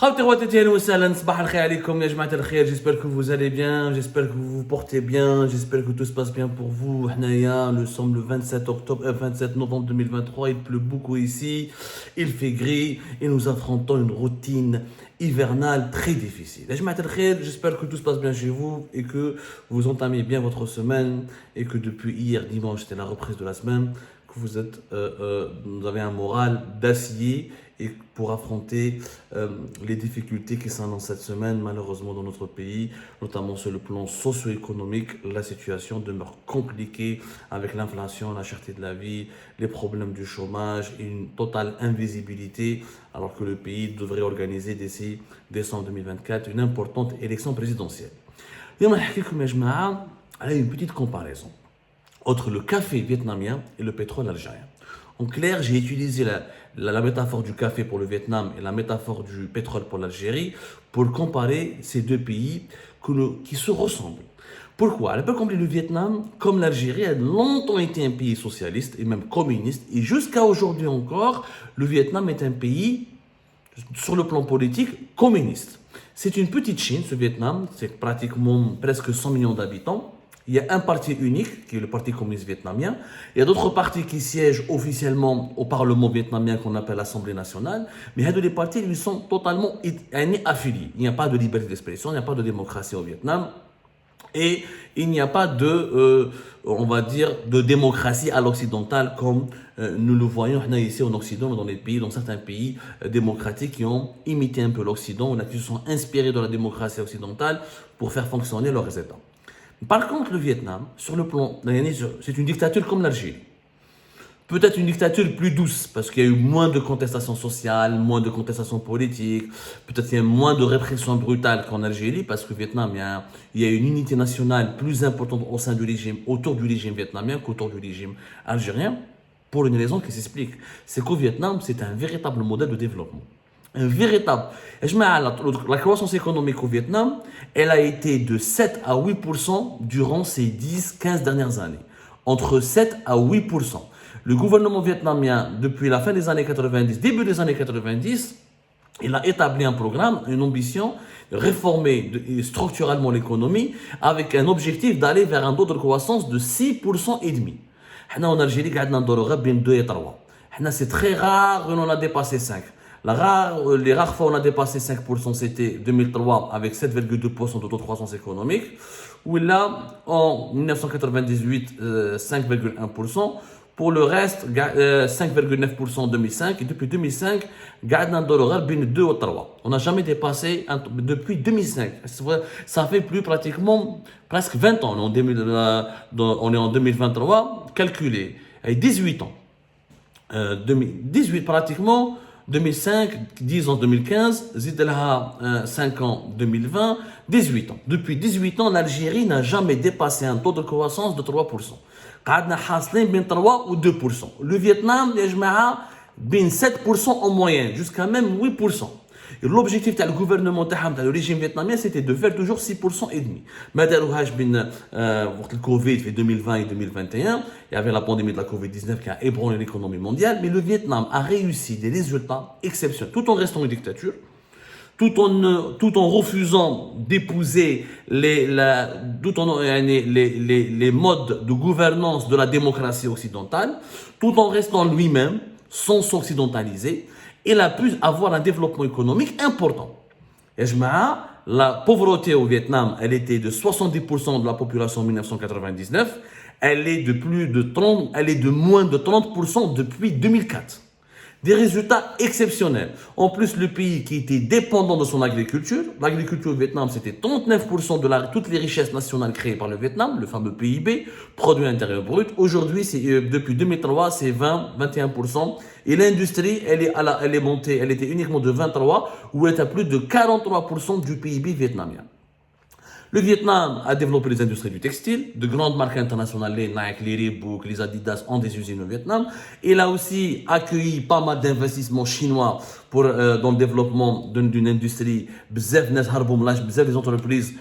J'espère que vous allez bien, j'espère que vous vous portez bien, j'espère que tout se passe bien pour vous. Nous sommes le 27 novembre 2023, il pleut beaucoup ici, il fait gris et nous affrontons une routine hivernale très difficile. J'espère que tout se passe bien chez vous et que vous entamez bien votre semaine et que depuis hier dimanche, c'était la reprise de la semaine, que vous avez un moral d'acier et pour affronter les difficultés qui s'annoncent cette semaine, malheureusement dans notre pays, notamment sur le plan socio-économique, la situation demeure compliquée avec l'inflation, la cherté de la vie, les problèmes du chômage et une totale invisibilité, alors que le pays devrait organiser d'ici décembre 2024 une importante élection présidentielle. اليوم نحكي لكم يا جماعة على une petite comparaison entre le café vietnamien et le pétrole algérien. En clair, j'ai utilisé la métaphore du café pour le Vietnam et la métaphore du pétrole pour l'Algérie pour comparer ces deux pays qui se ressemblent. Pourquoi? Comme le Vietnam, comme l'Algérie, a longtemps été un pays socialiste et même communiste. Et jusqu'à aujourd'hui encore, le Vietnam est un pays, sur le plan politique, communiste. C'est une petite Chine, ce Vietnam, c'est pratiquement presque 100 millions d'habitants. Il y a un parti unique, qui est le Parti communiste vietnamien. Il y a d'autres partis qui siègent officiellement au Parlement vietnamien qu'on appelle l'Assemblée nationale. Mais les partis, ils sont totalement affiliés. Il n'y a pas de liberté d'expression, il n'y a pas de démocratie au Vietnam. Et il n'y a pas de, on va dire, de démocratie à l'occidentale comme nous le voyons ici en Occident, dans certains pays démocratiques qui ont imité un peu l'Occident, qui se sont inspirés de la démocratie occidentale pour faire fonctionner leurs États. Par contre, le Vietnam, sur le plan, c'est une dictature comme l'Algérie. Peut-être une dictature plus douce, parce qu'il y a eu moins de contestations sociales, moins de contestations politiques, peut-être il y a moins de répression brutale qu'en Algérie, parce que le Vietnam, il y a une unité nationale plus importante au sein du régime, autour du régime vietnamien qu'autour du régime algérien, pour une raison qui s'explique. C'est qu'au Vietnam, c'est un véritable modèle de développement. Un véritable. La croissance économique au Vietnam, elle a été de 7 à 8% durant ces 10-15 dernières années. Entre 7 à 8%. Le gouvernement vietnamien, depuis la fin des années 90, début des années 90, il a établi un programme, une ambition de réformer structurellement l'économie avec un objectif d'aller vers un taux de croissance de 6% et demi. En Algérie, c'est très rare qu'on a dépassé 5%. Les rares fois où on a dépassé 5%, c'était 2003 avec 7,2% de taux de croissance économique. Ou là, en 1998, 5,1%. Pour le reste, 5,9% en 2005. Et depuis 2005, on n'a jamais dépassé depuis 2005. Ça fait presque 20 ans. On est en 2023. Calculez. 18 ans. 18 pratiquement. 2005, 10 ans 2015, 5 ans 2020, 18 ans. Depuis 18 ans, l'Algérie n'a jamais dépassé un taux de croissance de 3%. قعدنا حاصلين بين 3 ou 2%. Le Vietnam, يا جماعة, بين 7% en moyenne, jusqu'à même 8%. Et l'objectif du gouvernement du régime vietnamien, c'était de faire toujours 6% et demi. Mais le Covid, fait 2020 et 2021, il y avait la pandémie de la Covid-19 qui a ébranlé l'économie mondiale, mais le Vietnam a réussi des résultats exceptionnels, tout en restant une dictature, tout en refusant d'épouser les modes de gouvernance de la démocratie occidentale, tout en restant lui-même, sans s'occidentaliser. Il a pu avoir un développement économique important. Et la pauvreté au Vietnam, elle était de 70% de la population en 1999. Elle est de moins de 30% depuis 2004. Des résultats exceptionnels. En plus, le pays qui était dépendant de son agriculture, l'agriculture au Vietnam, c'était 39% de toutes les richesses nationales créées par le Vietnam, le fameux PIB, produit intérieur brut. Aujourd'hui, depuis 2003, c'est 21%. Et l'industrie, elle est montée, elle était uniquement de 23, où elle est à plus de 43% du PIB vietnamien. Le Vietnam a développé les industries du textile. De grandes marques internationales, les Nike, les Reebok, les Adidas ont des usines au Vietnam. Il a aussi accueilli pas mal d'investissements chinois dans le développement d'une industrie. Bzef des entreprises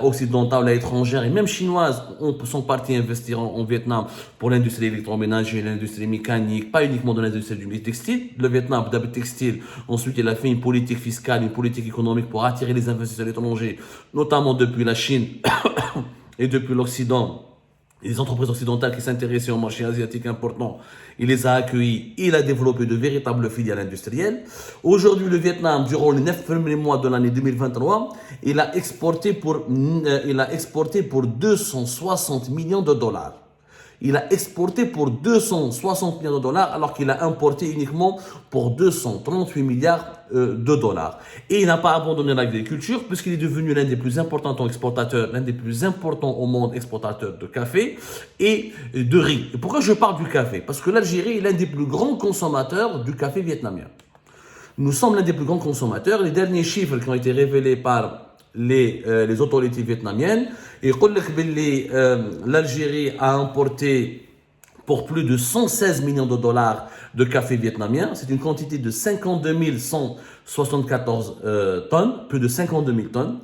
occidentales et étrangères et même chinoises sont parties investir en Vietnam pour l'industrie électroménager, l'industrie mécanique, pas uniquement dans l'industrie du textile. Le Vietnam, d'abord textile, ensuite il a fait une politique fiscale, une politique économique pour attirer les investisseurs étrangers, notamment depuis la Chine et depuis l'Occident. Les entreprises occidentales qui s'intéressaient au marché asiatique important, il les a accueillis, il a développé de véritables filiales industrielles. Aujourd'hui, le Vietnam, durant les 9 premiers mois de l'année 2023, il a exporté pour 260 millions de dollars. Il a exporté pour 260 millions de dollars alors qu'il a importé uniquement pour 238 milliards de dollars. Et il n'a pas abandonné l'agriculture puisqu'il est devenu l'un des plus importants exportateurs, l'un des plus importants au monde exportateurs de café et de riz. Et pourquoi je parle du café? Parce que l'Algérie est l'un des plus grands consommateurs du café vietnamien. Nous sommes l'un des plus grands consommateurs. Les derniers chiffres qui ont été révélés par les autorités vietnamiennes, et l'Algérie a importé pour plus de 116 millions de dollars de café vietnamien. C'est une quantité de 52 174 tonnes, plus de 52 000 tonnes.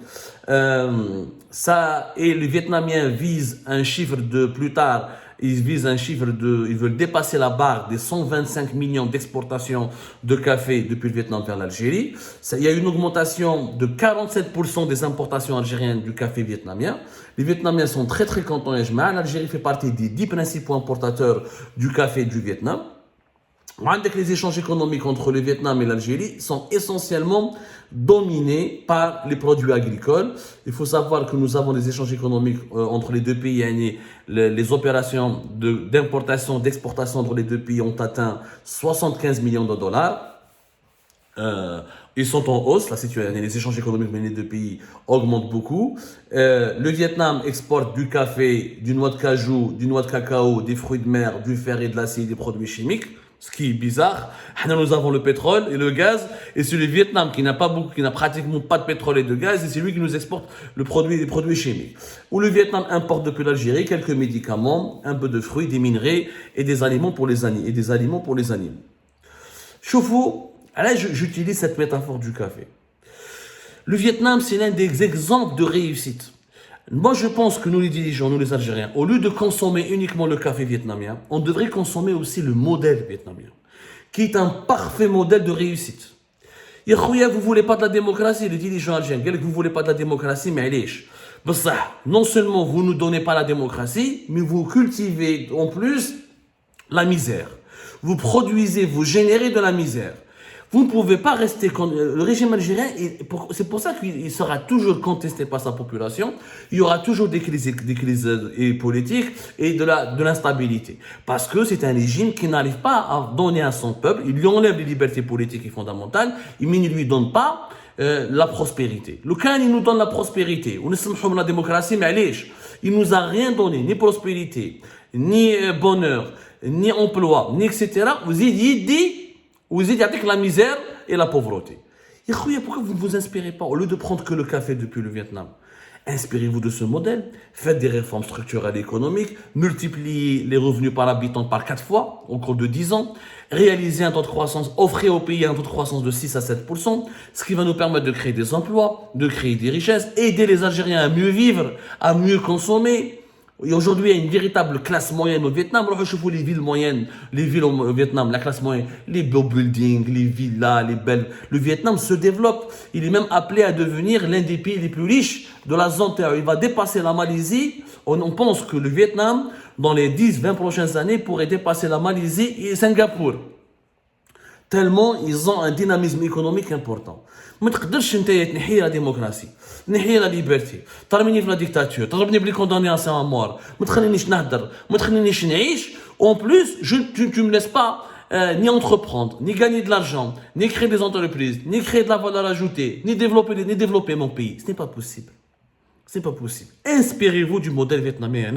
Et les Vietnamiens visent un chiffre de plus tard. Ils veulent dépasser la barre des 125 millions d'exportations de café depuis le Vietnam vers l'Algérie. Il y a une augmentation de 47% des importations algériennes du café vietnamien. Les Vietnamiens sont très très contents. L'Algérie fait partie des 10 principaux importateurs du café du Vietnam. Les échanges économiques entre le Vietnam et l'Algérie sont essentiellement dominés par les produits agricoles. Il faut savoir que nous avons des échanges économiques entre les deux pays. Les opérations d'importation, d'exportation entre les deux pays ont atteint 75 millions de dollars. Ils sont en hausse, la situation, les échanges économiques entre les deux pays augmentent beaucoup. Le Vietnam exporte du café, du noix de cajou, du noix de cacao, des fruits de mer, du fer et de l'acier, des produits chimiques. Ce qui est bizarre, nous avons le pétrole et le gaz, et c'est le Vietnam qui n'a pratiquement pas de pétrole et de gaz, et c'est lui qui nous exporte les produits chimiques. Où le Vietnam importe depuis l'Algérie quelques médicaments, un peu de fruits, des minerais et des aliments pour les animaux. Choufou, là j'utilise cette métaphore du café. Le Vietnam, c'est l'un des exemples de réussite. Moi, je pense que nous, les dirigeants, nous, les Algériens, au lieu de consommer uniquement le café vietnamien, on devrait consommer aussi le modèle vietnamien, qui est un parfait modèle de réussite. Yahouya, vous voulez pas de la démocratie, les dirigeants algériens, vous voulez pas de la démocratie, mais allez, non seulement vous ne donnez pas la démocratie, mais vous cultivez en plus la misère. Vous produisez, vous générez de la misère. Vous ne pouvez pas rester... Le régime algérien, c'est pour ça qu'il sera toujours contesté par sa population. Il y aura toujours des crises politiques et de l'instabilité. Parce que c'est un régime qui n'arrive pas à donner à son peuple. Il lui enlève les libertés politiques et fondamentales, mais il ne lui donne pas la prospérité. Le Khan, il nous donne la prospérité. On est la démocratie, mais allez, il nous a rien donné, ni prospérité, ni bonheur, ni emploi, ni etc. Vous y dit... Vous êtes avec la misère et la pauvreté. Et pourquoi vous ne vous inspirez pas, au lieu de prendre que le café depuis le Vietnam, inspirez-vous de ce modèle, faites des réformes structurelles et économiques, multipliez les revenus par habitant par 4 fois au cours de 10 ans, réalisez un taux de croissance, offrez au pays un taux de croissance de 6 à 7%, ce qui va nous permettre de créer des emplois, de créer des richesses, aider les Algériens à mieux vivre, à mieux consommer. Et aujourd'hui, il y a une véritable classe moyenne au Vietnam. Alors, je vois les villes moyennes, les villes au Vietnam, la classe moyenne, les beaux buildings, les villas, les belles. Le Vietnam se développe. Il est même appelé à devenir l'un des pays les plus riches de la zone terre. Il va dépasser la Malaisie. On pense que le Vietnam, dans les 10-20 prochaines années, pourrait dépasser la Malaisie et Singapour. Tellement ils ont un dynamisme économique important. ما تقدرش انت تنحي لا ديموكراسي تنحي لا ليبرتي ترميني في لا ديكتاتور تضربني بلي كوندامناسيون à mort ما تخلينيش نهضر ما تخلينيش نعيش en plus tu me laisses pas ni entreprendre ni gagner de l'argent ni créer des entreprises ni créer de la valeur ajoutée ni développer mon pays. Ce n'est pas possible. C'est pas possible. Inspirez-vous du modèle vietnamien.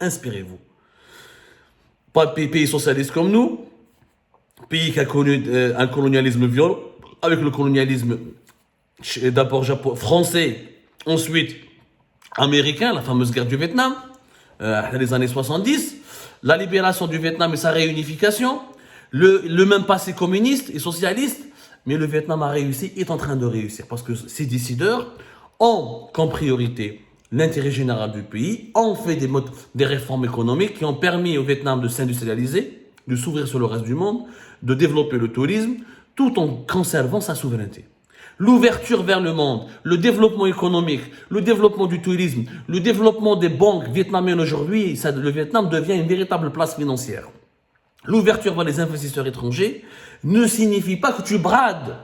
Inspirez-vous. Pas de pays socialiste comme nous, pays qui a connu un colonialisme violent, avec le colonialisme d'abord français, ensuite américain, la fameuse guerre du Vietnam, les années 70, la libération du Vietnam et sa réunification, le même passé communiste et socialiste, mais le Vietnam a réussi, est en train de réussir, parce que ces décideurs ont comme priorité l'intérêt général du pays, ont fait des réformes économiques qui ont permis au Vietnam de s'industrialiser, de s'ouvrir sur le reste du monde, de développer le tourisme, tout en conservant sa souveraineté. L'ouverture vers le monde, le développement économique, le développement du tourisme, le développement des banques vietnamiennes aujourd'hui, le Vietnam devient une véritable place financière. L'ouverture vers les investisseurs étrangers ne signifie pas que tu brades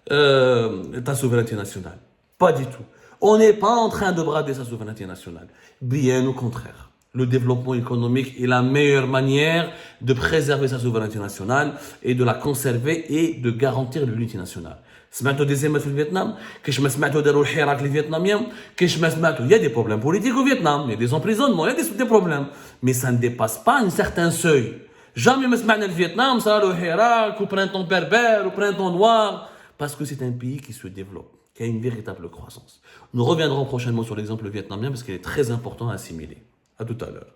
ta souveraineté nationale. Pas du tout. On n'est pas en train de brader sa souveraineté nationale. Bien au contraire. Le développement économique est la meilleure manière de préserver sa souveraineté nationale et de la conserver et de garantir l'unité nationale. سمعتوا des émeutes au Vietnam, كاش ما سمعتوا داروا الحراك les Vietnamiens, كاش ما سمعتوا, il y a des problèmes politiques au Vietnam, il y a des emprisonnements, il y a des problèmes, mais ça ne dépasse pas un certain seuil. Jamais ما سمعنا le Vietnam, ça le حراك, ou printemps berbère, ou printemps noir, parce que c'est un pays qui se développe, qui a une véritable croissance. Nous reviendrons prochainement sur l'exemple vietnamien parce qu'il est très important à assimiler. À tout à l'heure.